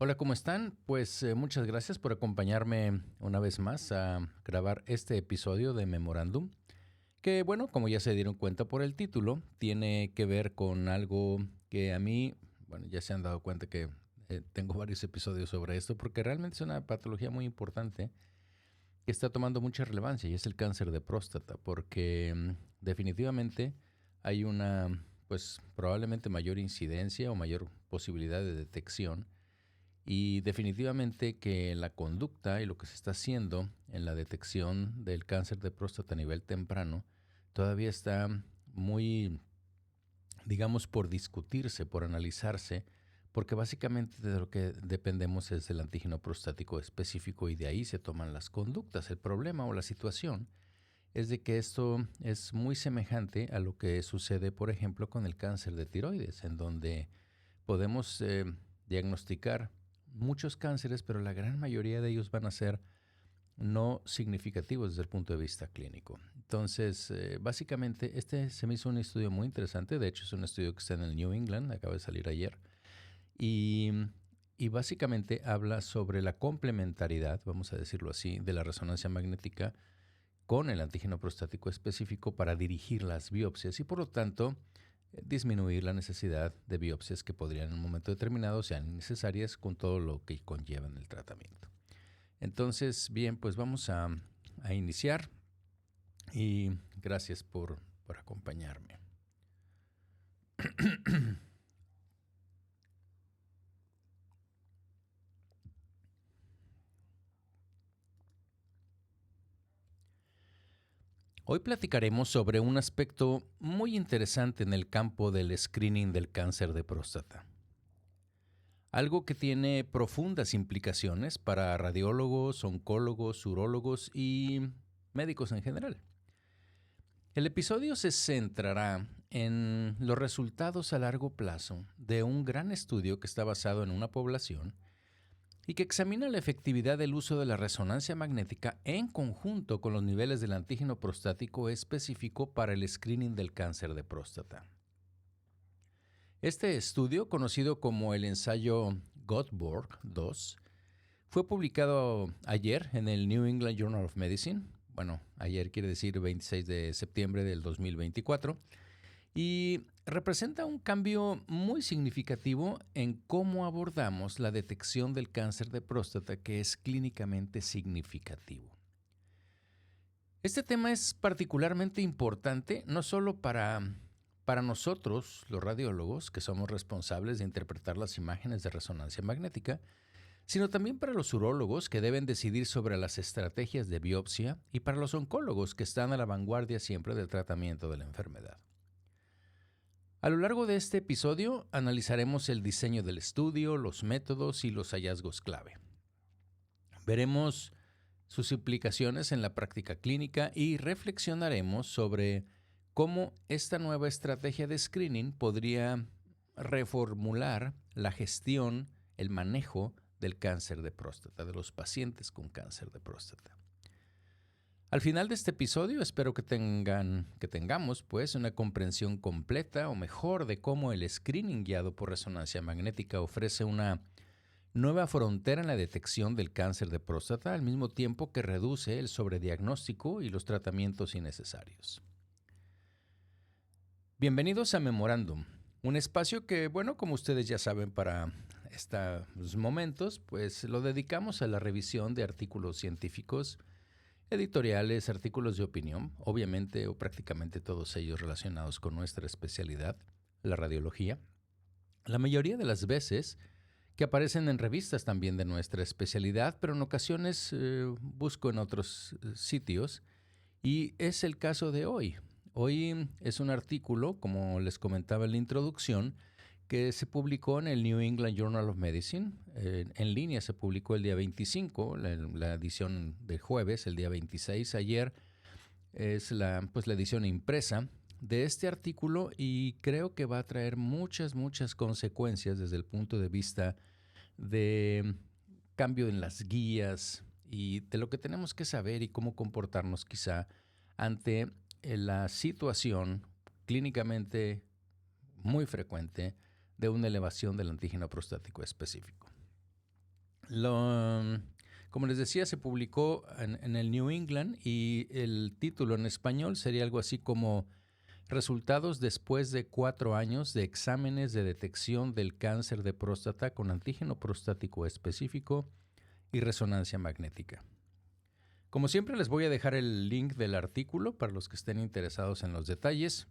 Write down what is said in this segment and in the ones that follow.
Hola, ¿cómo están? Pues muchas gracias por acompañarme una vez más a grabar este episodio de Memorándum, que bueno, como ya se dieron cuenta por el título, tiene que ver con algo que a mí, bueno, ya se han dado cuenta que tengo varios episodios sobre esto, porque realmente es una patología muy importante que está tomando mucha relevancia y es el cáncer de próstata, porque definitivamente hay una, pues probablemente mayor incidencia o mayor posibilidad de detección y definitivamente que la conducta y lo que se está haciendo en la detección del cáncer de próstata a nivel temprano todavía está muy, digamos, por discutirse, por analizarse, porque básicamente de lo que dependemos es del antígeno prostático específico y de ahí se toman las conductas. El problema o la situación es de que esto es muy semejante a lo que sucede, por ejemplo, con el cáncer de tiroides, en donde podemos diagnosticar muchos cánceres, pero la gran mayoría de ellos van a ser no significativos desde el punto de vista clínico. Entonces, básicamente, este se me hizo un estudio muy interesante. De hecho, es un estudio que está en el New England, acaba de salir ayer. Y, y básicamente habla sobre la complementariedad, vamos a decirlo así, de la resonancia magnética con el antígeno prostático específico para dirigir las biopsias y por lo tanto disminuir la necesidad de biopsias que podrían en un momento determinado sean necesarias con todo lo que conllevan el tratamiento. Entonces, bien, pues vamos a iniciar y gracias por acompañarme. Hoy platicaremos sobre un aspecto muy interesante en el campo del screening del cáncer de próstata. Algo que tiene profundas implicaciones para radiólogos, oncólogos, urólogos y médicos en general. El episodio se centrará en los resultados a largo plazo de un gran estudio que está basado en una población y que examina la efectividad del uso de la resonancia magnética en conjunto con los niveles del antígeno prostático específico para el screening del cáncer de próstata. Este estudio, conocido como el ensayo Göteborg 2, fue publicado ayer en el New England Journal of Medicine. Bueno, ayer quiere decir 26 de septiembre del 2024. Y representa un cambio muy significativo en cómo abordamos la detección del cáncer de próstata, que es clínicamente significativo. Este tema es particularmente importante no solo para nosotros, los radiólogos, que somos responsables de interpretar las imágenes de resonancia magnética, sino también para los urólogos que deben decidir sobre las estrategias de biopsia y para los oncólogos que están a la vanguardia siempre del tratamiento de la enfermedad. A lo largo de este episodio analizaremos el diseño del estudio, los métodos y los hallazgos clave. Veremos sus implicaciones en la práctica clínica y reflexionaremos sobre cómo esta nueva estrategia de screening podría reformular la gestión, el manejo del cáncer de próstata, de los pacientes con cáncer de próstata. Al final de este episodio espero que tengamos pues una comprensión completa o mejor de cómo el screening guiado por resonancia magnética ofrece una nueva frontera en la detección del cáncer de próstata al mismo tiempo que reduce el sobrediagnóstico y los tratamientos innecesarios. Bienvenidos a Memorándum, un espacio que, bueno, como ustedes ya saben para estos momentos, pues lo dedicamos a la revisión de artículos científicos, editoriales, artículos de opinión, obviamente o prácticamente todos ellos relacionados con nuestra especialidad, la radiología. La mayoría de las veces que aparecen en revistas también de nuestra especialidad, pero en ocasiones busco en otros sitios y es el caso de hoy. Hoy es un artículo, como les comentaba en la introducción, que se publicó en el New England Journal of Medicine. En línea se publicó el día 25, la edición de jueves, el día 26. Ayer es la edición impresa de este artículo y creo que va a traer muchas consecuencias desde el punto de vista de cambio en las guías y de lo que tenemos que saber y cómo comportarnos quizá ante la situación clínicamente muy frecuente de una elevación del antígeno prostático específico. Lo, como les decía, se publicó en el New England y el título en español sería algo así como Resultados después de 4 años de exámenes de detección del cáncer de próstata con antígeno prostático específico y resonancia magnética. Como siempre, les voy a dejar el link del artículo para los que estén interesados en los detalles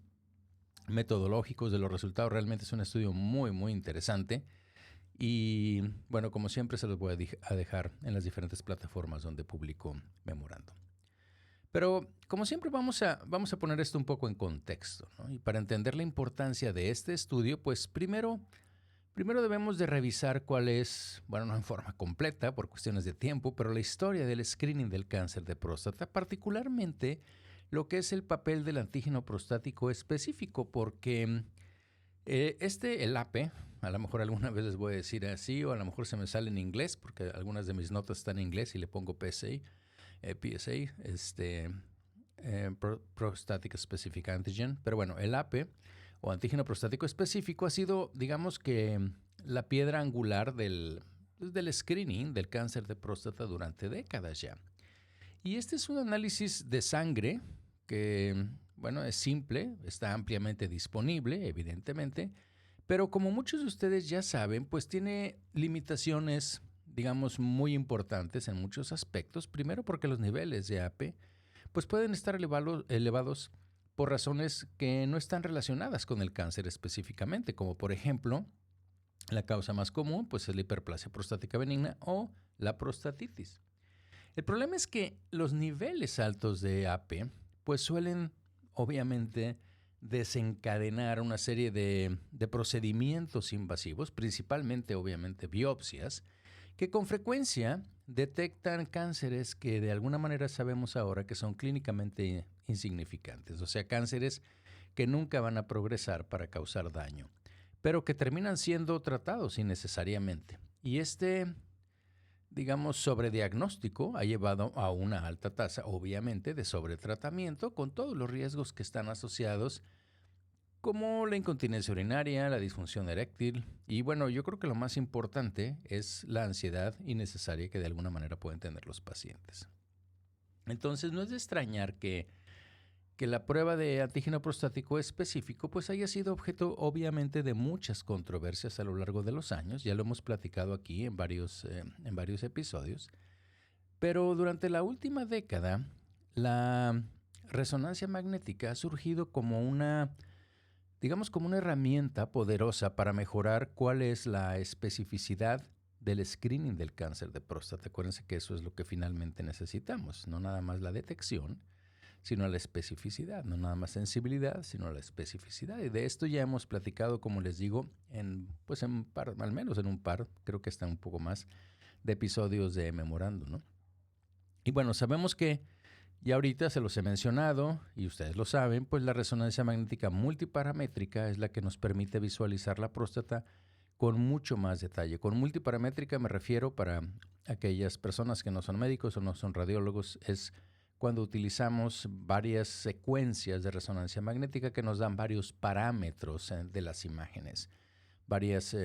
metodológicos de los resultados. Realmente es un estudio muy, muy interesante. Y bueno, como siempre, se los voy a dejar en las diferentes plataformas donde publico Memorando. Pero como siempre vamos a poner esto un poco en contexto, ¿no? Y para entender la importancia de este estudio, pues primero debemos de revisar cuál es, bueno, no en forma completa por cuestiones de tiempo, pero la historia del screening del cáncer de próstata, particularmente lo que es el papel del antígeno prostático específico, porque el AP, a lo mejor alguna vez les voy a decir así, o a lo mejor se me sale en inglés, porque algunas de mis notas están en inglés y le pongo PSA, Prostatic Specific Antigen. Pero bueno, el AP o antígeno prostático específico ha sido, digamos que, la piedra angular del screening del cáncer de próstata durante décadas ya. Y este es un análisis de sangre que, bueno, es simple, está ampliamente disponible, evidentemente, pero como muchos de ustedes ya saben, pues tiene limitaciones, digamos, muy importantes en muchos aspectos. Primero porque los niveles de AP pues pueden estar elevados por razones que no están relacionadas con el cáncer específicamente, como por ejemplo, la causa más común pues es la hiperplasia prostática benigna o la prostatitis. El problema es que los niveles altos de AP pues suelen obviamente desencadenar una serie de procedimientos invasivos, principalmente obviamente biopsias, que con frecuencia detectan cánceres que de alguna manera sabemos ahora que son clínicamente insignificantes, o sea, cánceres que nunca van a progresar para causar daño, pero que terminan siendo tratados innecesariamente. Y digamos, sobrediagnóstico ha llevado a una alta tasa, obviamente, de sobretratamiento con todos los riesgos que están asociados, como la incontinencia urinaria, la disfunción eréctil y bueno, yo creo que lo más importante es la ansiedad innecesaria que de alguna manera pueden tener los pacientes. Entonces, no es de extrañar que la prueba de antígeno prostático específico pues haya sido objeto obviamente de muchas controversias a lo largo de los años, ya lo hemos platicado aquí en varios episodios, pero durante la última década la resonancia magnética ha surgido como digamos como una herramienta poderosa para mejorar cuál es la especificidad del screening del cáncer de próstata. Acuérdense que eso es lo que finalmente necesitamos, no nada más la detección, sino la especificidad, no nada más sensibilidad, sino la especificidad. Y de esto ya hemos platicado, como les digo, al menos en un par, creo que está un poco más, de episodios de Memorando, ¿no? Y bueno, sabemos que ya ahorita se los he mencionado y ustedes lo saben, pues la resonancia magnética multiparamétrica es la que nos permite visualizar la próstata con mucho más detalle. Con multiparamétrica me refiero, para aquellas personas que no son médicos o no son radiólogos, es cuando utilizamos varias secuencias de resonancia magnética que nos dan varios parámetros de las imágenes, varios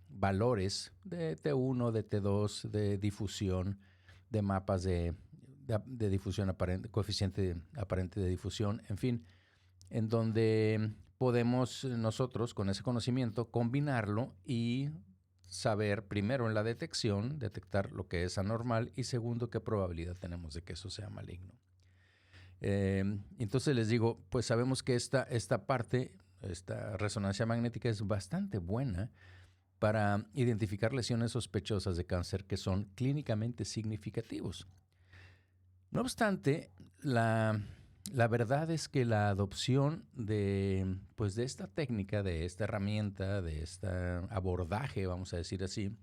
valores de T1, de T2, de difusión, de mapas de difusión aparente, coeficiente aparente de difusión, en fin, en donde podemos nosotros con ese conocimiento combinarlo y saber primero en la detección, detectar lo que es anormal y segundo qué probabilidad tenemos de que eso sea maligno. Entonces les digo, pues sabemos que esta resonancia magnética es bastante buena para identificar lesiones sospechosas de cáncer que son clínicamente significativos. No obstante, la verdad es que la adopción de esta técnica, de esta herramienta, de este abordaje, vamos a decir así,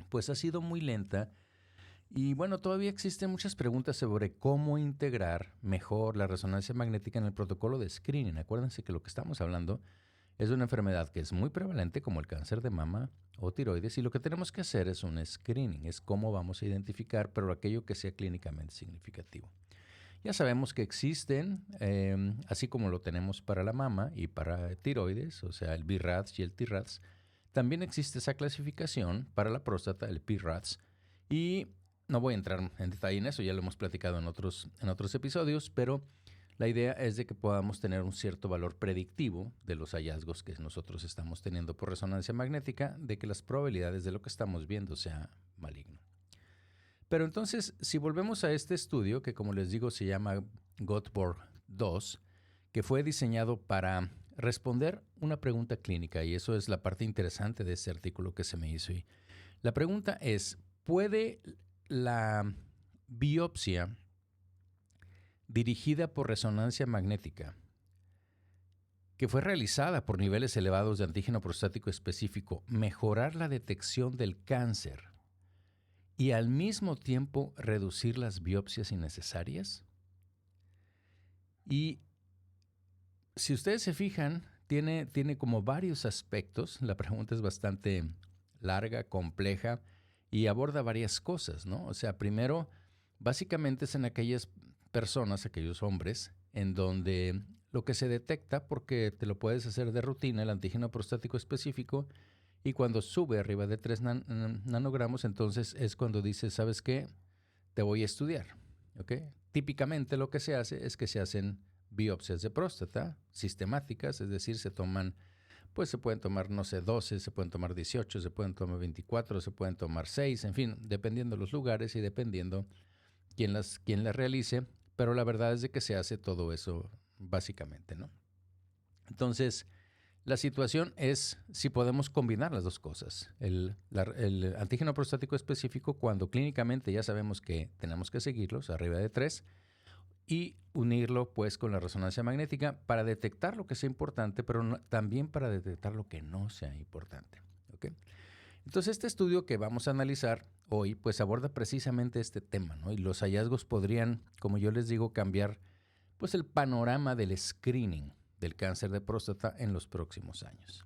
pues ha sido muy lenta. Y bueno, todavía existen muchas preguntas sobre cómo integrar mejor la resonancia magnética en el protocolo de screening. Acuérdense que lo que estamos hablando es de una enfermedad que es muy prevalente como el cáncer de mama o tiroides y lo que tenemos que hacer es un screening, es cómo vamos a identificar, pero aquello que sea clínicamente significativo. Ya sabemos que existen, así como lo tenemos para la mama y para tiroides, o sea, el BRAF y el TRAF, también existe esa clasificación para la próstata, el PRAF, Y no voy a entrar en detalle en eso, ya lo hemos platicado en otros episodios, pero la idea es de que podamos tener un cierto valor predictivo de los hallazgos que nosotros estamos teniendo por resonancia magnética, de que las probabilidades de lo que estamos viendo sea maligno. Pero entonces, si volvemos a este estudio, que como les digo se llama Göteborg 2, que fue diseñado para responder una pregunta clínica, y eso es la parte interesante de este artículo que se me hizo. Y la pregunta es, ¿puede la biopsia dirigida por resonancia magnética, que fue realizada por niveles elevados de antígeno prostático específico, mejorar la detección del cáncer y al mismo tiempo reducir las biopsias innecesarias? Y si ustedes se fijan, tiene como varios aspectos. La pregunta es bastante larga, compleja y aborda varias cosas, ¿no? O sea, primero, básicamente es en aquellas personas, aquellos hombres, en donde lo que se detecta, porque te lo puedes hacer de rutina, el antígeno prostático específico, y cuando sube arriba de 3 nanogramos, entonces es cuando dices, ¿sabes qué? Te voy a estudiar, ¿ok? Típicamente lo que se hace es que se hacen biopsias de próstata sistemáticas, es decir, se toman, pues se pueden tomar, no sé, 12, se pueden tomar 18, se pueden tomar 24, se pueden tomar 6, en fin, dependiendo de los lugares y dependiendo quién las realice, pero la verdad es de que se hace todo eso básicamente, ¿no? Entonces, la situación es si podemos combinar las dos cosas. El antígeno prostático específico, cuando clínicamente ya sabemos que tenemos que seguirlos arriba de 3, y unirlo pues con la resonancia magnética para detectar lo que sea importante, pero también para detectar lo que no sea importante. ¿Okay? Entonces este estudio que vamos a analizar hoy pues aborda precisamente este tema, ¿no? Y los hallazgos podrían, como yo les digo, cambiar pues el panorama del screening del cáncer de próstata en los próximos años.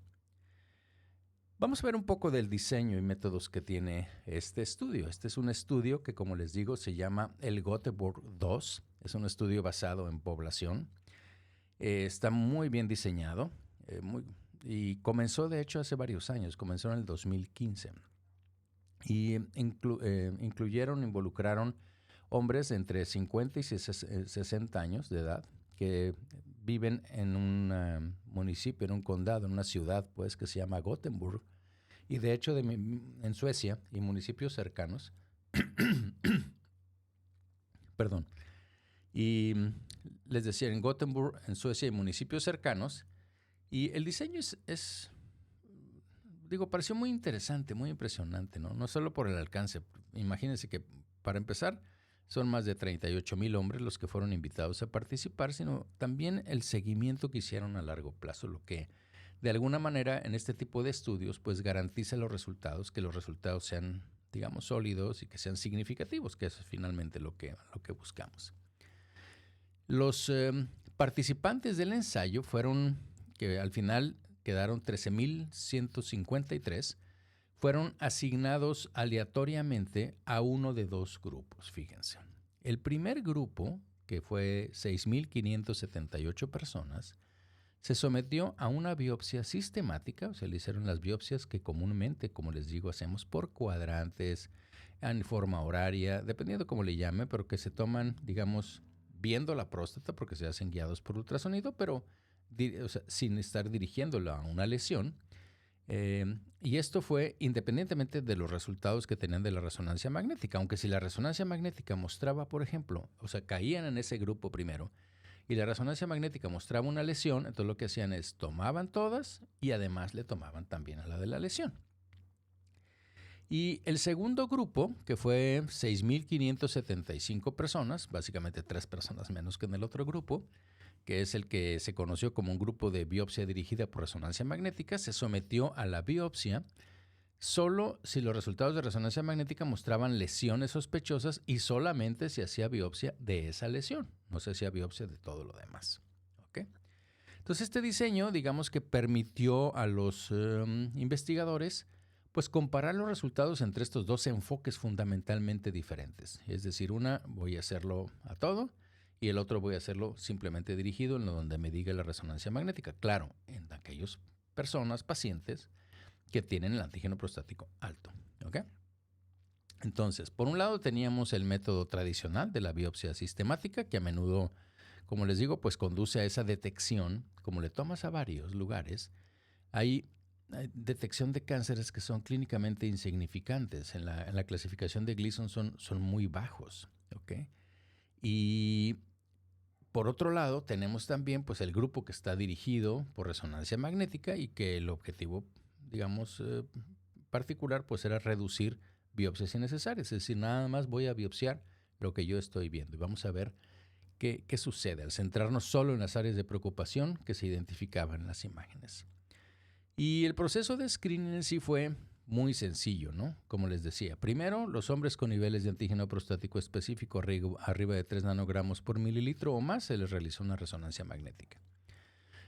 Vamos a ver un poco del diseño y métodos que tiene este estudio. Este es un estudio que, como les digo, se llama el Göteborg 2. Es un estudio basado en población. Está muy bien diseñado y comenzó, de hecho, hace varios años. Comenzó en el 2015. Y involucraron hombres entre 50 y 60 años de edad que viven en un municipio, en un condado, en una ciudad, pues, que se llama Gothenburg. Y de hecho, en Suecia y municipios cercanos, perdón, y les decía, en Gothenburg, en Suecia y municipios cercanos, y el diseño digo, pareció muy interesante, muy impresionante, ¿no? No solo por el alcance. Imagínense que, para empezar, son más de 38,000 hombres los que fueron invitados a participar, sino también el seguimiento que hicieron a largo plazo, lo que de alguna manera en este tipo de estudios pues garantiza los resultados, que los resultados sean, digamos, sólidos y que sean significativos, que es finalmente lo que buscamos. Los participantes del ensayo fueron, que al final quedaron 13,153, fueron asignados aleatoriamente a uno de dos grupos, fíjense. El primer grupo, que fue 6,578 personas, se sometió a una biopsia sistemática, o sea, le hicieron las biopsias que comúnmente, como les digo, hacemos por cuadrantes, en forma horaria, dependiendo cómo le llame, pero que se toman, digamos, viendo la próstata, porque se hacen guiados por ultrasonido, pero o sea, sin estar dirigiéndolo a una lesión. Y esto fue independientemente de los resultados que tenían de la resonancia magnética, aunque si la resonancia magnética mostraba, por ejemplo, o sea, caían en ese grupo primero, y la resonancia magnética mostraba una lesión, entonces lo que hacían es tomaban todas y además le tomaban también a la de la lesión. Y el segundo grupo, que fue 6,575 personas, básicamente 3 personas menos que en el otro grupo, que es el que se conoció como un grupo de biopsia dirigida por resonancia magnética, se sometió a la biopsia solo si los resultados de resonancia magnética mostraban lesiones sospechosas y solamente si hacía biopsia de esa lesión, no se hacía biopsia de todo lo demás. ¿Okay? Entonces este diseño, digamos que permitió a los investigadores pues comparar los resultados entre estos dos enfoques fundamentalmente diferentes. Es decir, una voy a hacerlo a todo y el otro voy a hacerlo simplemente dirigido en donde me diga la resonancia magnética. Claro, en aquellas personas, pacientes, que tienen el antígeno prostático alto. ¿Okay? Entonces, por un lado teníamos el método tradicional de la biopsia sistemática, que a menudo, como les digo, pues conduce a esa detección. Como le tomas a varios lugares, hay detección de cánceres que son clínicamente insignificantes. En la clasificación de Gleason son muy bajos, ¿ok? Y por otro lado, tenemos también pues, el grupo que está dirigido por resonancia magnética y que el objetivo, digamos, particular pues era reducir biopsias innecesarias. Es decir, nada más voy a biopsiar lo que yo estoy viendo y vamos a ver qué sucede al centrarnos solo en las áreas de preocupación que se identificaban en las imágenes. Y el proceso de screening en sí fue muy sencillo, ¿no? Como les decía, primero, los hombres con niveles de antígeno prostático específico arriba de 3 nanogramos por mililitro o más se les realizó una resonancia magnética.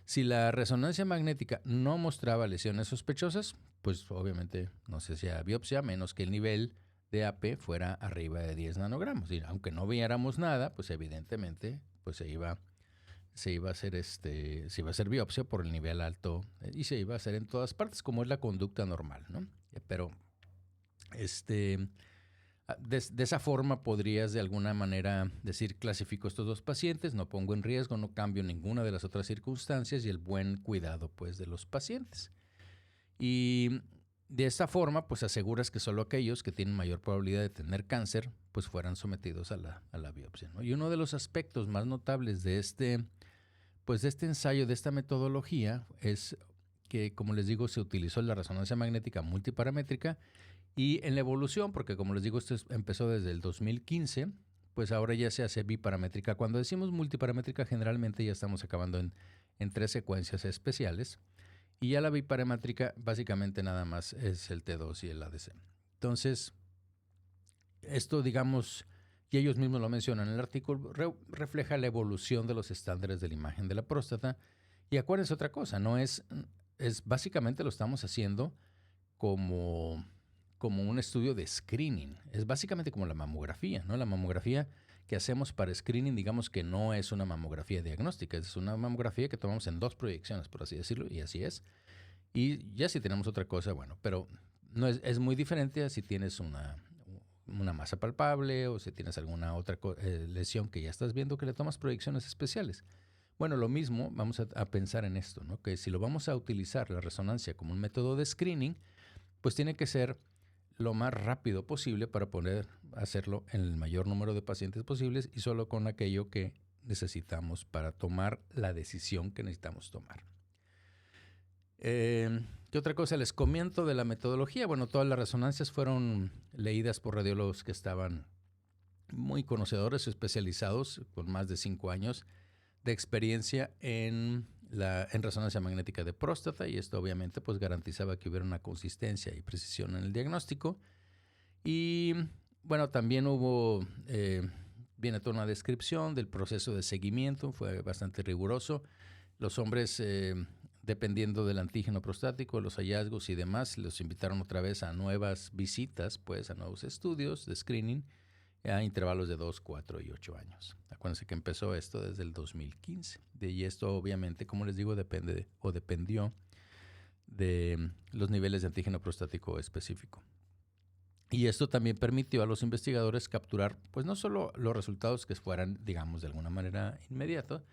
Si la resonancia magnética no mostraba lesiones sospechosas, pues obviamente no se hacía biopsia, menos que el nivel de AP fuera arriba de 10 nanogramos. Y aunque no viéramos nada, pues evidentemente pues se iba a hacer biopsia por el nivel alto y se iba a hacer en todas partes, como es la conducta normal, ¿no? Pero de esa forma podrías de alguna manera decir, clasifico estos dos pacientes, no pongo en riesgo, no cambio ninguna de las otras circunstancias y el buen cuidado pues de los pacientes. Y de esta forma pues aseguras que solo aquellos que tienen mayor probabilidad de tener cáncer pues fueran sometidos a la biopsia, ¿no? Y uno de los aspectos más notables de este ensayo, de esta metodología, es que, como les digo, se utilizó la resonancia magnética multiparamétrica y en la evolución, porque como les digo, esto empezó desde el 2015, pues ahora ya se hace biparamétrica. Cuando decimos multiparamétrica, generalmente ya estamos acabando en 3 secuencias especiales y ya la biparamétrica básicamente nada más es el T2 y el ADC. Entonces, esto, digamos, y ellos mismos lo mencionan en el artículo, refleja la evolución de los estándares de la imagen de la próstata. Y acuérdense otra cosa, no es básicamente lo estamos haciendo como un estudio de screening. Es básicamente como la mamografía, ¿no? La mamografía que hacemos para screening, digamos que no es una mamografía diagnóstica, es una mamografía que tomamos en 2 proyecciones, por así decirlo, y así es. Y ya si tenemos otra cosa, bueno, pero no es muy diferente a si tienes una masa palpable o si tienes alguna otra lesión que ya estás viendo, que le tomas proyecciones especiales. Bueno, lo mismo vamos a pensar en esto, ¿no? Que si lo vamos a utilizar la resonancia como un método de screening, pues tiene que ser lo más rápido posible para poder hacerlo en el mayor número de pacientes posibles y solo con aquello que necesitamos para tomar la decisión que necesitamos tomar. ¿Qué otra cosa? Les comento de la metodología. Bueno, todas las resonancias fueron leídas por radiólogos que estaban muy conocedores, especializados, con más de 5 años de experiencia en resonancia magnética de próstata, y esto obviamente pues garantizaba que hubiera una consistencia y precisión en el diagnóstico. Y bueno, también viene toda una descripción del proceso de seguimiento, fue bastante riguroso. Los hombres, dependiendo del antígeno prostático, los hallazgos y demás, los invitaron otra vez a nuevas visitas, pues a nuevos estudios de screening a intervalos de 2, 4 y 8 años. Acuérdense que empezó esto desde el 2015. Y esto obviamente, como les digo, dependió de los niveles de antígeno prostático específico. Y esto también permitió a los investigadores capturar, pues no solo los resultados que fueran, digamos, de alguna manera inmediatos,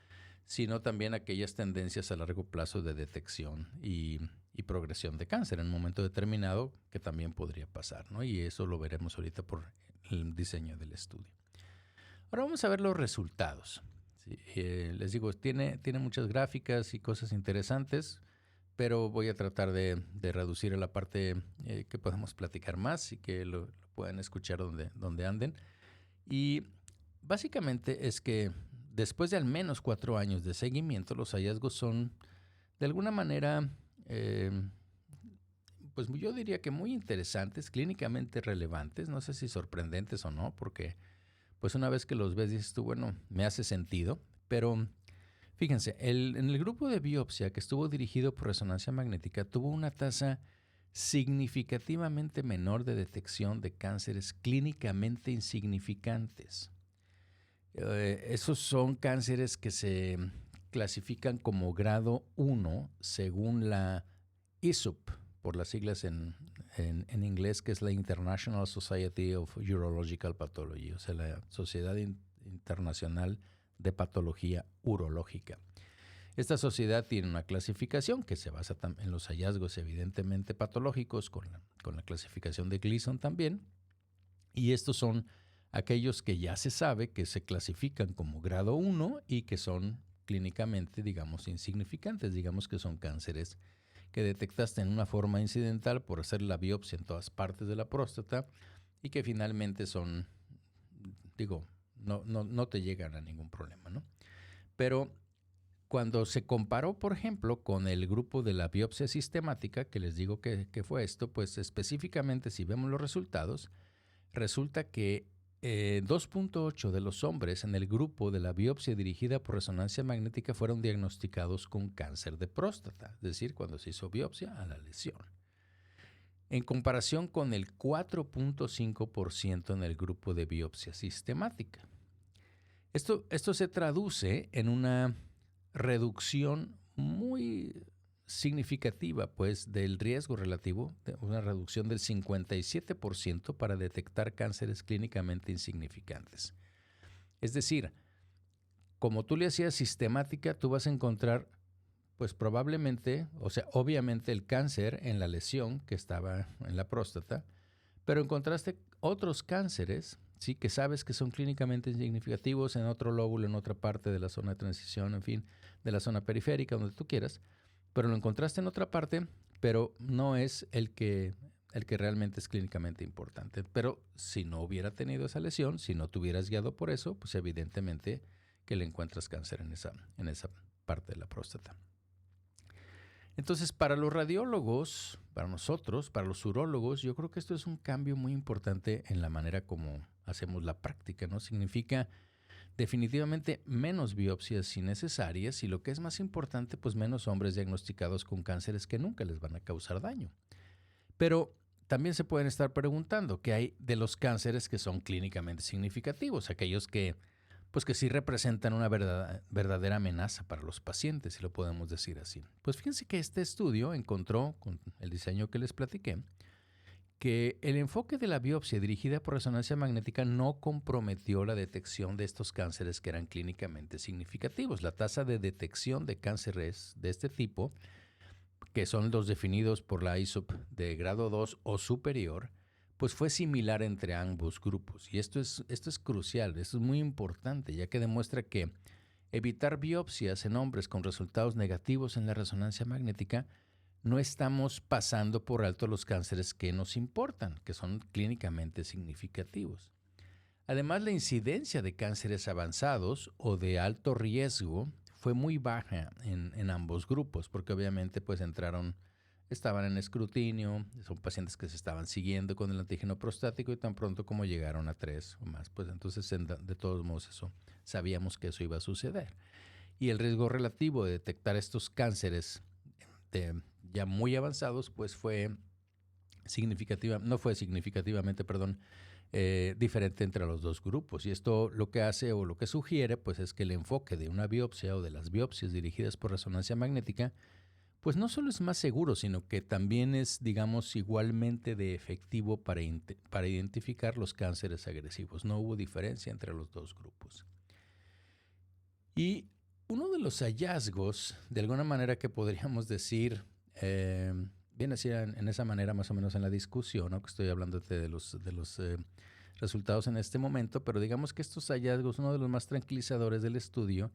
sino también aquellas tendencias a largo plazo de detección y progresión de cáncer en un momento determinado que también podría pasar, ¿no? Y eso lo veremos ahorita por el diseño del estudio. Ahora vamos a ver los resultados. Sí, les digo, tiene muchas gráficas y cosas interesantes, pero voy a tratar de reducir a la parte que podemos platicar más y que lo puedan escuchar donde anden. Y básicamente es que después de al menos 4 años de seguimiento, los hallazgos son de alguna manera, pues yo diría que muy interesantes, clínicamente relevantes, no sé si sorprendentes o no, porque pues una vez que los ves dices tú, bueno, me hace sentido, pero fíjense, en el grupo de biopsia que estuvo dirigido por resonancia magnética tuvo una tasa significativamente menor de detección de cánceres clínicamente insignificantes. Esos son cánceres que se clasifican como grado 1 según la ISUP, por las siglas en inglés, que es la International Society of Urological Pathology, o sea, la Sociedad Internacional de Patología Urológica. Esta sociedad tiene una clasificación que se basa en los hallazgos evidentemente patológicos, con la clasificación de Gleason también, y estos son aquellos que ya se sabe que se clasifican como grado 1 y que son clínicamente, digamos, insignificantes, digamos que son cánceres que detectaste en una forma incidental por hacer la biopsia en todas partes de la próstata y que finalmente son, digo, no te llegan a ningún problema, ¿no? Pero cuando se comparó, por ejemplo, con el grupo de la biopsia sistemática, que les digo que fue esto, pues específicamente si vemos los resultados, resulta que 2.8 de los hombres en el grupo de la biopsia dirigida por resonancia magnética fueron diagnosticados con cáncer de próstata, es decir, cuando se hizo biopsia a la lesión, en comparación con el 4.5% en el grupo de biopsia sistemática. Esto se traduce en una reducción muy significativa, pues, del riesgo relativo, una reducción del 57% para detectar cánceres clínicamente insignificantes. Es decir, como tú le hacías sistemática, tú vas a encontrar, pues probablemente, o sea, obviamente el cáncer en la lesión que estaba en la próstata, pero encontraste otros cánceres, sí, que sabes que son clínicamente significativos en otro lóbulo, en otra parte de la zona de transición, en fin, de la zona periférica, donde tú quieras, pero lo encontraste en otra parte, pero no es el que realmente es clínicamente importante. Pero si no hubiera tenido esa lesión, si no te hubieras guiado por eso, pues evidentemente que le encuentras cáncer en esa parte de la próstata. Entonces, para los radiólogos, para nosotros, para los urólogos, yo creo que esto es un cambio muy importante en la manera como hacemos la práctica, ¿no? Significa definitivamente menos biopsias innecesarias y, lo que es más importante, pues menos hombres diagnosticados con cánceres que nunca les van a causar daño. Pero también se pueden estar preguntando qué hay de los cánceres que son clínicamente significativos, aquellos que sí representan una verdadera amenaza para los pacientes, si lo podemos decir así. Pues fíjense que este estudio encontró, con el diseño que les platiqué, que el enfoque de la biopsia dirigida por resonancia magnética no comprometió la detección de estos cánceres que eran clínicamente significativos. La tasa de detección de cánceres de este tipo, que son los definidos por la ISUP de grado 2 o superior, pues fue similar entre ambos grupos. Y esto es crucial, esto es muy importante, ya que demuestra que evitar biopsias en hombres con resultados negativos en la resonancia magnética, no estamos pasando por alto los cánceres que nos importan, que son clínicamente significativos. Además, la incidencia de cánceres avanzados o de alto riesgo fue muy baja en ambos grupos, porque obviamente pues estaban en escrutinio, son pacientes que se estaban siguiendo con el antígeno prostático y tan pronto como llegaron a 3 o más, pues entonces de todos modos sabíamos que eso iba a suceder. Y el riesgo relativo de detectar estos cánceres ya muy avanzados, pues no fue significativamente, diferente entre los dos grupos. Y esto lo que hace o lo que sugiere, pues es que el enfoque de una biopsia o de las biopsias dirigidas por resonancia magnética, pues no solo es más seguro, sino que también es, digamos, igualmente de efectivo para identificar los cánceres agresivos. No hubo diferencia entre los dos grupos. Y uno de los hallazgos, de alguna manera que podríamos decir, viene así en esa manera más o menos en la discusión, ¿no? Que estoy hablando de los resultados en este momento, pero digamos que estos hallazgos, uno de los más tranquilizadores del estudio,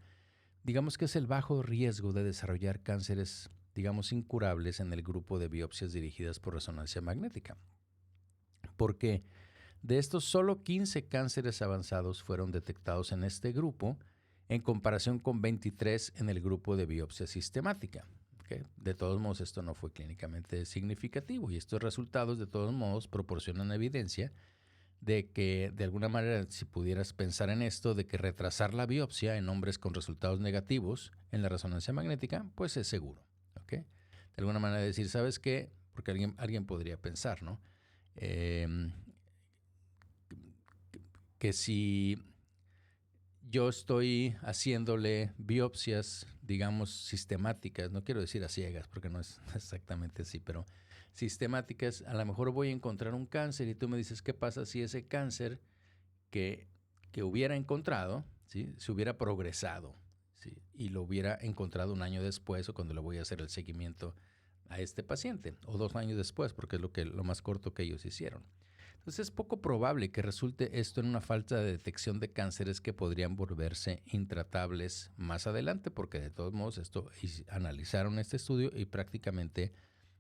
digamos que es el bajo riesgo de desarrollar cánceres, digamos, incurables en el grupo de biopsias dirigidas por resonancia magnética. Porque de estos, solo 15 cánceres avanzados fueron detectados en este grupo, en comparación con 23 en el grupo de biopsia sistemática. ¿Okay? De todos modos, esto no fue clínicamente significativo y estos resultados, de todos modos, proporcionan evidencia de que, de alguna manera, si pudieras pensar en esto, de que retrasar la biopsia en hombres con resultados negativos en la resonancia magnética, pues es seguro. ¿Okay? De alguna manera decir, ¿sabes qué? Porque alguien podría pensar, ¿no? Que si yo estoy haciéndole biopsias, digamos, sistemáticas, no quiero decir a ciegas porque no es exactamente así, pero sistemáticas, a lo mejor voy a encontrar un cáncer y tú me dices, ¿qué pasa si ese cáncer que, que hubiera encontrado, ¿sí?, se hubiera progresado, ¿sí?, y lo hubiera encontrado un año después o cuando le voy a hacer el seguimiento a este paciente, o 2 años después, porque es lo más corto que ellos hicieron? Entonces es poco probable que resulte esto en una falta de detección de cánceres que podrían volverse intratables más adelante, porque de todos modos analizaron este estudio y prácticamente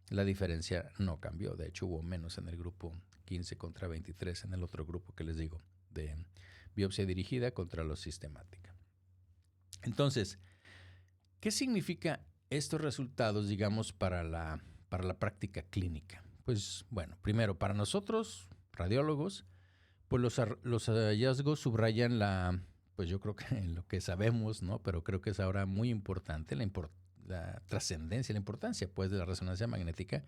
la diferencia no cambió. De hecho, hubo menos en el grupo 15 contra 23 en el otro grupo que les digo, de biopsia dirigida contra la sistemática. Entonces, ¿qué significa estos resultados, digamos, para la práctica clínica? Pues bueno, primero, para nosotros, radiólogos, pues los hallazgos subrayan pues yo creo que lo que sabemos, ¿no? Pero creo que es ahora muy importante la trascendencia, la importancia, pues, de la resonancia magnética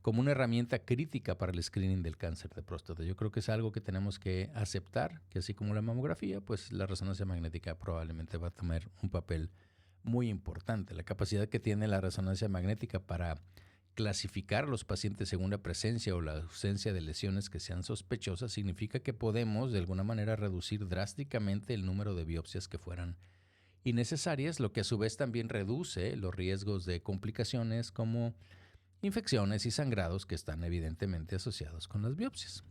como una herramienta crítica para el screening del cáncer de próstata. Yo creo que es algo que tenemos que aceptar, que así como la mamografía, pues la resonancia magnética probablemente va a tomar un papel muy importante. La capacidad que tiene la resonancia magnética para clasificar a los pacientes según la presencia o la ausencia de lesiones que sean sospechosas significa que podemos de alguna manera reducir drásticamente el número de biopsias que fueran innecesarias, lo que a su vez también reduce los riesgos de complicaciones como infecciones y sangrados que están evidentemente asociados con las biopsias.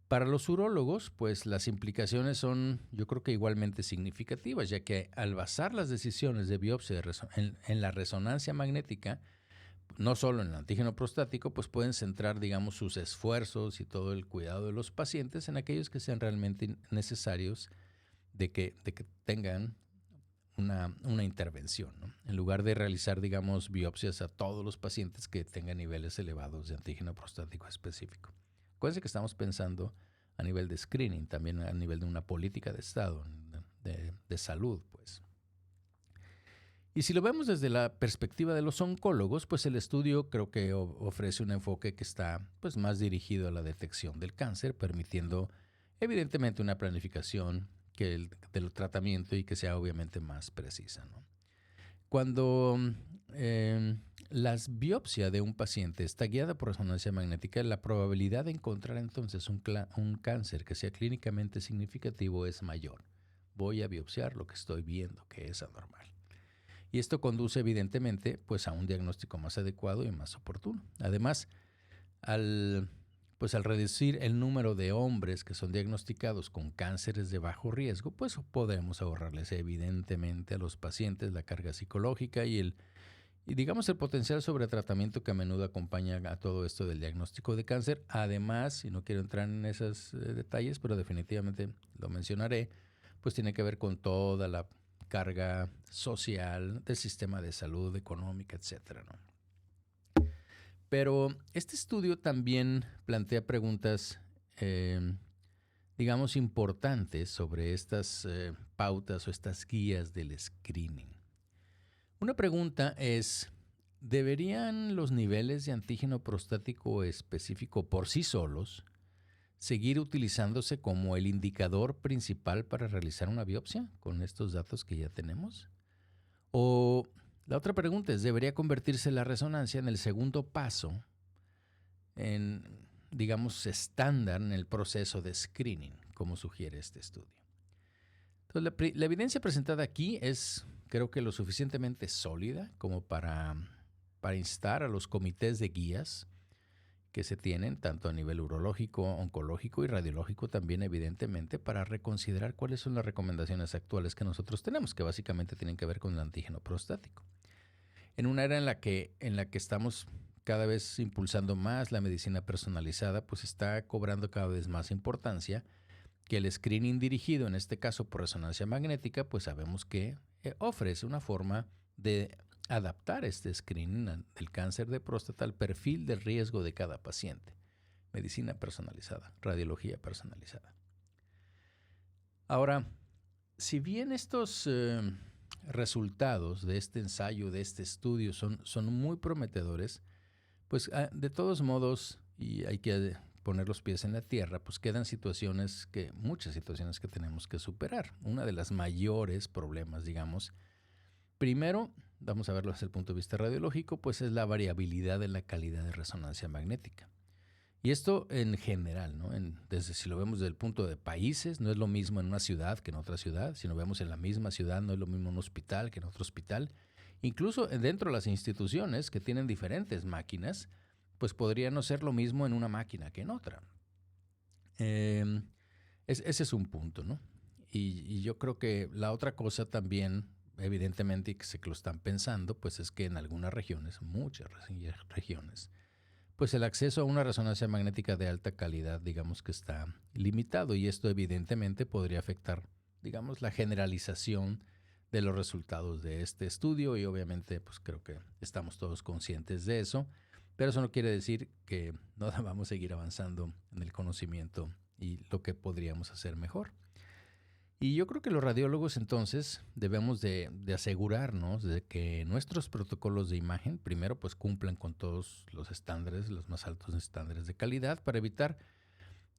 Para los urólogos, pues las implicaciones son, yo creo que igualmente significativas, ya que al basar las decisiones de biopsia en la resonancia magnética, no solo en el antígeno prostático, pues pueden centrar, digamos, sus esfuerzos y todo el cuidado de los pacientes en aquellos que sean realmente necesarios de que tengan una intervención, ¿no? En lugar de realizar, digamos, biopsias a todos los pacientes que tengan niveles elevados de antígeno prostático específico. Acuérdense que estamos pensando a nivel de screening, también a nivel de una política de Estado, de salud, pues. Y si lo vemos desde la perspectiva de los oncólogos, pues el estudio creo que ofrece un enfoque que está, pues, más dirigido a la detección del cáncer, permitiendo evidentemente una planificación del tratamiento y que sea obviamente más precisa, ¿no? Cuando la biopsia de un paciente está guiada por resonancia magnética, la probabilidad de encontrar entonces un cáncer que sea clínicamente significativo es mayor. Voy a biopsiar lo que estoy viendo que es anormal. Y esto conduce evidentemente pues, a un diagnóstico más adecuado y más oportuno. Además, al reducir el número de hombres que son diagnosticados con cánceres de bajo riesgo, pues podemos ahorrarles evidentemente a los pacientes la carga psicológica y digamos el potencial sobretratamiento que a menudo acompaña a todo esto del diagnóstico de cáncer. Además, y no quiero entrar en esos detalles, pero definitivamente lo mencionaré, pues tiene que ver con toda la carga social del sistema de salud, económica, etcétera, ¿no? Pero este estudio también plantea preguntas, digamos, importantes sobre estas pautas o estas guías del screening. Una pregunta es, ¿deberían los niveles de antígeno prostático específico por sí solos seguir utilizándose como el indicador principal para realizar una biopsia con estos datos que ya tenemos? O la otra pregunta es, ¿debería convertirse la resonancia en el segundo paso, digamos, estándar en el proceso de screening, como sugiere este estudio? Entonces, la evidencia presentada aquí es, creo que lo suficientemente sólida como para instar a los comités de guías que se tienen, tanto a nivel urológico, oncológico y radiológico también, evidentemente, para reconsiderar cuáles son las recomendaciones actuales que nosotros tenemos, que básicamente tienen que ver con el antígeno prostático. En una era en la que estamos cada vez impulsando más la medicina personalizada, pues está cobrando cada vez más importancia que el screening dirigido, en este caso por resonancia magnética, pues sabemos que ofrece una forma de adaptar este screening del cáncer de próstata al perfil de riesgo de cada paciente. Medicina personalizada, radiología personalizada. Ahora, si bien estos resultados de este ensayo, de este estudio, son muy prometedores, pues de todos modos, y hay que poner los pies en la tierra, pues quedan muchas situaciones que tenemos que superar. Una de las mayores problemas, digamos, primero, vamos a verlo desde el punto de vista radiológico, pues es la variabilidad de la calidad de resonancia magnética. Y esto en general, ¿no? Desde si lo vemos desde el punto de países, no es lo mismo en una ciudad que en otra ciudad. Si lo vemos en la misma ciudad, no es lo mismo en un hospital que en otro hospital. Incluso dentro de las instituciones que tienen diferentes máquinas, pues podría no ser lo mismo en una máquina que en otra. Ese es un punto, ¿no? Y yo creo que la otra cosa también, evidentemente, y que sé que lo están pensando, pues es que en algunas regiones, muchas regiones, pues el acceso a una resonancia magnética de alta calidad, digamos que está limitado, y esto evidentemente podría afectar, digamos, la generalización de los resultados de este estudio, y obviamente pues creo que estamos todos conscientes de eso, pero eso no quiere decir que no vamos a seguir avanzando en el conocimiento y lo que podríamos hacer mejor. Y yo creo que los radiólogos entonces debemos de asegurarnos de que nuestros protocolos de imagen primero pues cumplan con todos los estándares, los más altos estándares de calidad para evitar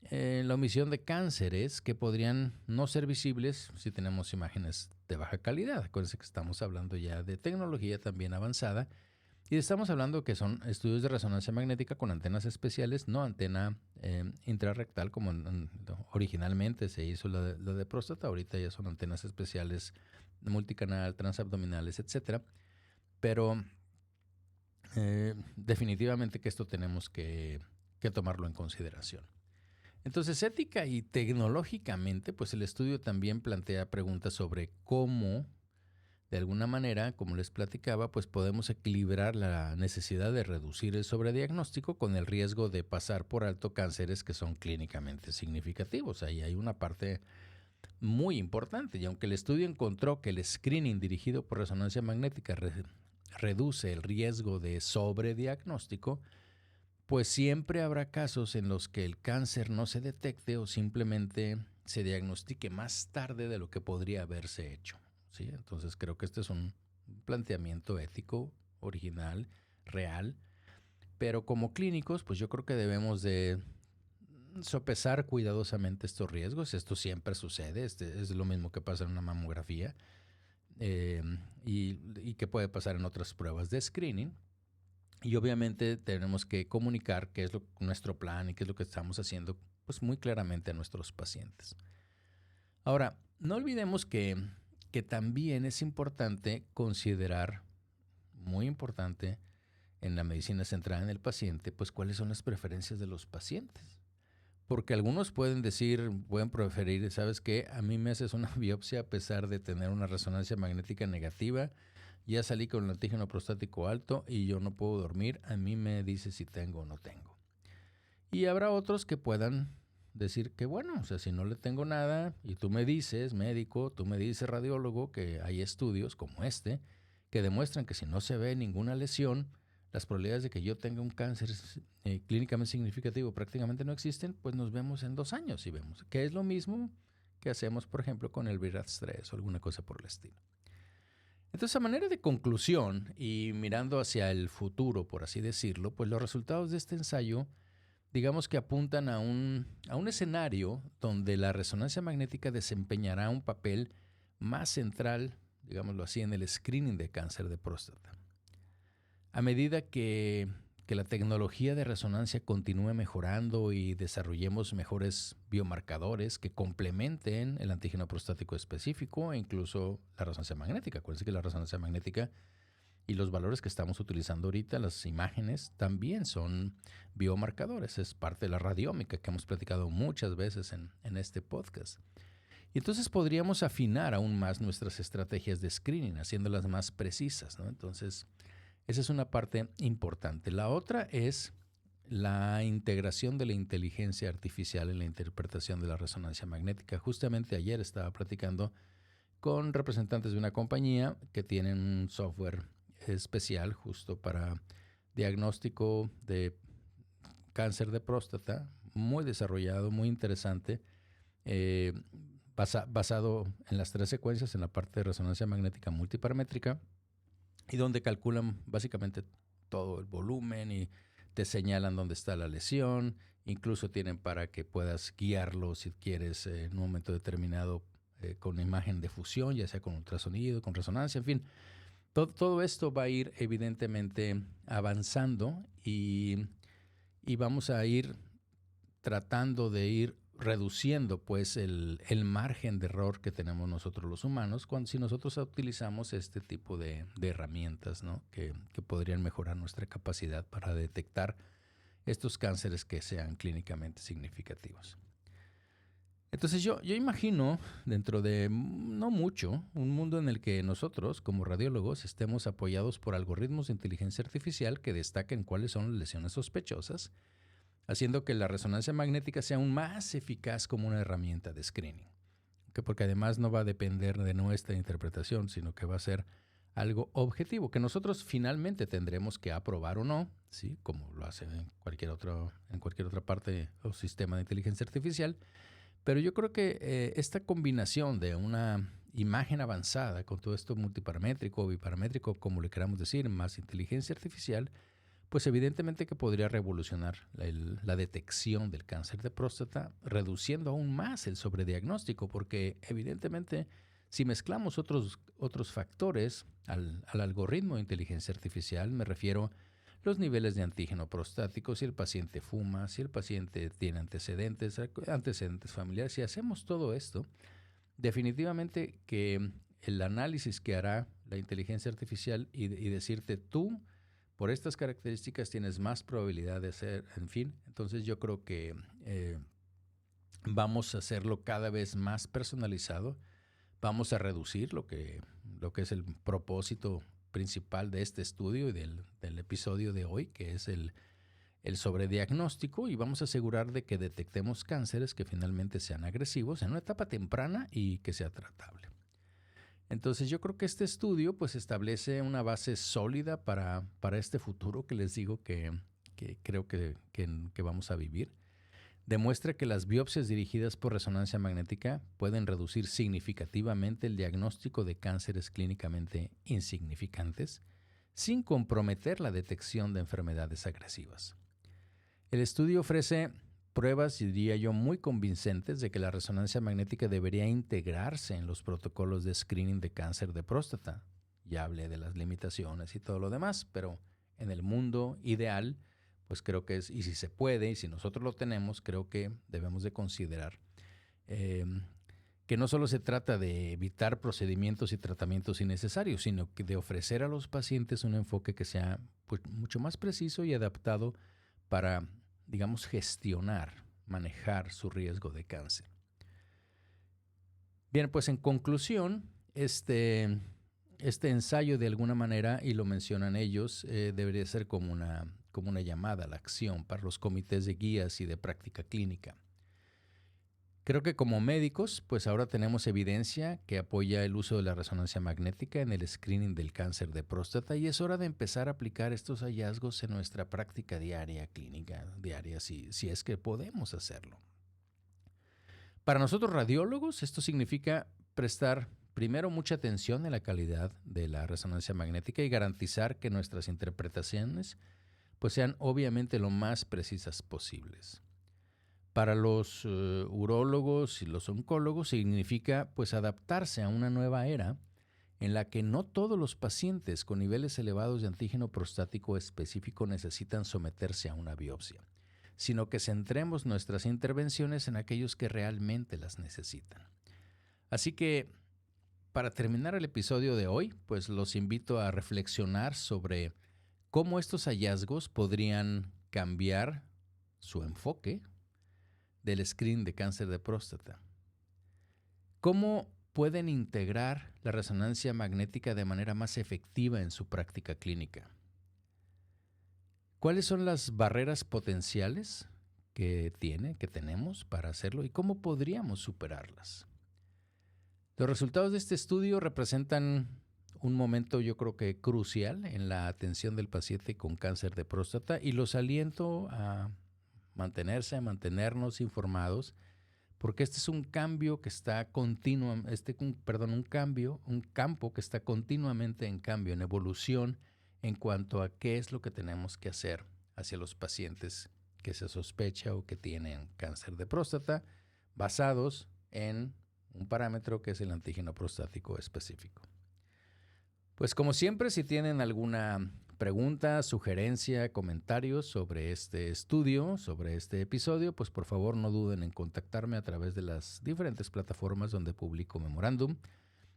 la omisión de cánceres que podrían no ser visibles si tenemos imágenes de baja calidad. Acuérdense que estamos hablando ya de tecnología también avanzada y estamos hablando que son estudios de resonancia magnética con antenas especiales, no antena intrarrectal como originalmente se hizo la de próstata. Ahorita ya son antenas especiales multicanal, transabdominales, etcétera. Pero definitivamente que esto tenemos que tomarlo en consideración. Entonces, ética y tecnológicamente, pues el estudio también plantea preguntas sobre cómo, de alguna manera, como les platicaba, pues podemos equilibrar la necesidad de reducir el sobrediagnóstico con el riesgo de pasar por alto cánceres que son clínicamente significativos. Ahí hay una parte muy importante, y aunque el estudio encontró que el screening dirigido por resonancia magnética reduce el riesgo de sobrediagnóstico, pues siempre habrá casos en los que el cáncer no se detecte o simplemente se diagnostique más tarde de lo que podría haberse hecho, ¿sí? Entonces creo que este es un planteamiento ético, original, real, pero como clínicos, pues yo creo que debemos de sopesar cuidadosamente estos riesgos. Esto siempre sucede, es lo mismo que pasa en una mamografía y que puede pasar en otras pruebas de screening. Y obviamente tenemos que comunicar qué es nuestro plan y qué es lo que estamos haciendo, pues muy claramente a nuestros pacientes. Ahora, no olvidemos que también es importante considerar, muy importante en la medicina centrada en el paciente, pues cuáles son las preferencias de los pacientes. Porque algunos pueden preferir, ¿sabes qué? A mí me haces una biopsia a pesar de tener una resonancia magnética negativa. Ya salí con el antígeno prostático alto y yo no puedo dormir. A mí me dice si tengo o no tengo. Y habrá otros que puedan decir que bueno, o sea, si no le tengo nada y tú me dices, médico, tú me dices, radiólogo, que hay estudios como este que demuestran que si no se ve ninguna lesión, las probabilidades de que yo tenga un cáncer clínicamente significativo prácticamente no existen, pues nos vemos en 2 años y vemos que es lo mismo que hacemos, por ejemplo, con el BRAF3 o alguna cosa por el estilo. Entonces, a manera de conclusión y mirando hacia el futuro, por así decirlo, pues los resultados de este ensayo, digamos que apuntan a un escenario donde la resonancia magnética desempeñará un papel más central, digámoslo así, en el screening de cáncer de próstata. A medida que la tecnología de resonancia continúe mejorando y desarrollemos mejores biomarcadores que complementen el antígeno prostático específico e incluso la resonancia magnética. Acuérdense que la resonancia magnética y los valores que estamos utilizando ahorita, las imágenes, también son biomarcadores. Es parte de la radiómica que hemos platicado muchas veces en este podcast. Y entonces podríamos afinar aún más nuestras estrategias de screening, haciéndolas más precisas, ¿no? Entonces, esa es una parte importante. La otra es la integración de la inteligencia artificial en la interpretación de la resonancia magnética. Justamente ayer estaba platicando con representantes de una compañía que tienen un software especial justo para diagnóstico de cáncer de próstata, muy desarrollado, muy interesante, basado en las 3 secuencias en la parte de resonancia magnética multiparamétrica, y donde calculan básicamente todo el volumen y te señalan dónde está la lesión, incluso tienen para que puedas guiarlo si quieres en un momento determinado con imagen de fusión, ya sea con ultrasonido, con resonancia, en fin. Todo esto va a ir evidentemente avanzando y vamos a ir tratando de ir reduciendo pues el margen de error que tenemos nosotros los humanos si nosotros utilizamos este tipo de herramientas, ¿no? que podrían mejorar nuestra capacidad para detectar estos cánceres que sean clínicamente significativos. Entonces yo imagino, dentro de no mucho, un mundo en el que nosotros, como radiólogos, estemos apoyados por algoritmos de inteligencia artificial que destaquen cuáles son las lesiones sospechosas, haciendo que la resonancia magnética sea aún más eficaz como una herramienta de screening. Porque además no va a depender de nuestra interpretación, sino que va a ser algo objetivo, que nosotros finalmente tendremos que aprobar o no, ¿sí? Como lo hace en cualquier otra parte o sistema de inteligencia artificial. Pero yo creo que esta combinación de una imagen avanzada con todo esto multiparamétrico o biparamétrico, como le queramos decir, más inteligencia artificial, pues evidentemente que podría revolucionar la detección del cáncer de próstata, reduciendo aún más el sobrediagnóstico, porque evidentemente si mezclamos otros factores al algoritmo de inteligencia artificial, me refiero los niveles de antígeno prostático, si el paciente fuma, si el paciente tiene antecedentes familiares, si hacemos todo esto, definitivamente que el análisis que hará la inteligencia artificial y decirte tú, por estas características tienes más probabilidad de ser, en fin, entonces yo creo que vamos a hacerlo cada vez más personalizado, vamos a reducir lo que es el propósito principal de este estudio y del episodio de hoy, que es el sobrediagnóstico, y vamos a asegurar de que detectemos cánceres que finalmente sean agresivos en una etapa temprana y que sea tratable. Entonces yo creo que este estudio pues establece una base sólida para este futuro que les digo que creo que vamos a vivir. Demuestra que las biopsias dirigidas por resonancia magnética pueden reducir significativamente el diagnóstico de cánceres clínicamente insignificantes sin comprometer la detección de enfermedades agresivas. El estudio ofrece pruebas, diría yo, muy convincentes de que la resonancia magnética debería integrarse en los protocolos de screening de cáncer de próstata. Ya hablé de las limitaciones y todo lo demás, pero en el mundo ideal, pues creo que es, y si se puede, y si nosotros lo tenemos, creo que debemos de considerar que no solo se trata de evitar procedimientos y tratamientos innecesarios, sino que de ofrecer a los pacientes un enfoque que sea pues, mucho más preciso y adaptado para, digamos, gestionar, manejar su riesgo de cáncer. Bien, pues en conclusión, este ensayo de alguna manera, y lo mencionan ellos, debería ser como una llamada a la acción para los comités de guías y de práctica clínica. Creo que como médicos, pues ahora tenemos evidencia que apoya el uso de la resonancia magnética en el screening del cáncer de próstata y es hora de empezar a aplicar estos hallazgos en nuestra práctica diaria, clínica diaria, si es que podemos hacerlo. Para nosotros radiólogos, esto significa prestar primero mucha atención en la calidad de la resonancia magnética y garantizar que nuestras interpretaciones pues sean obviamente lo más precisas posibles. Para los urólogos y los oncólogos significa pues adaptarse a una nueva era en la que no todos los pacientes con niveles elevados de antígeno prostático específico necesitan someterse a una biopsia, sino que centremos nuestras intervenciones en aquellos que realmente las necesitan. Así que para terminar el episodio de hoy, pues los invito a reflexionar sobre cómo estos hallazgos podrían cambiar su enfoque del screening de cáncer de próstata. ¿Cómo pueden integrar la resonancia magnética de manera más efectiva en su práctica clínica? ¿Cuáles son las barreras potenciales que tenemos para hacerlo y cómo podríamos superarlas? Los resultados de este estudio representan un momento yo creo que crucial en la atención del paciente con cáncer de próstata y los aliento a mantenernos informados, porque este es un cambio que está un campo que está continuamente en cambio, en evolución en cuanto a qué es lo que tenemos que hacer hacia los pacientes que se sospecha o que tienen cáncer de próstata, basados en un parámetro que es el antígeno prostático específico. Pues como siempre, si tienen alguna pregunta, sugerencia, comentarios sobre este estudio, sobre este episodio, pues por favor no duden en contactarme a través de las diferentes plataformas donde publico Memorándum,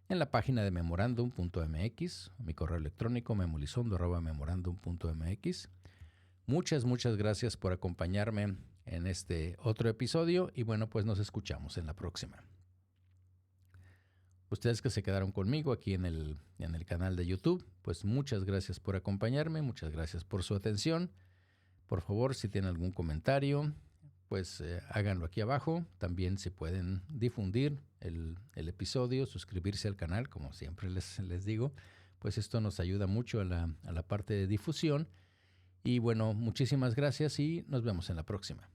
en la página de memorandum.mx, mi correo electrónico memolizondo@memorandum.mx. Muchas gracias por acompañarme en este otro episodio y bueno, pues nos escuchamos en la próxima. Ustedes que se quedaron conmigo aquí en el canal de YouTube, pues muchas gracias por acompañarme, muchas gracias por su atención. Por favor, si tienen algún comentario, pues háganlo aquí abajo. También si pueden difundir el episodio, suscribirse al canal, como siempre les digo, pues esto nos ayuda mucho a la parte de difusión. Y bueno, muchísimas gracias y nos vemos en la próxima.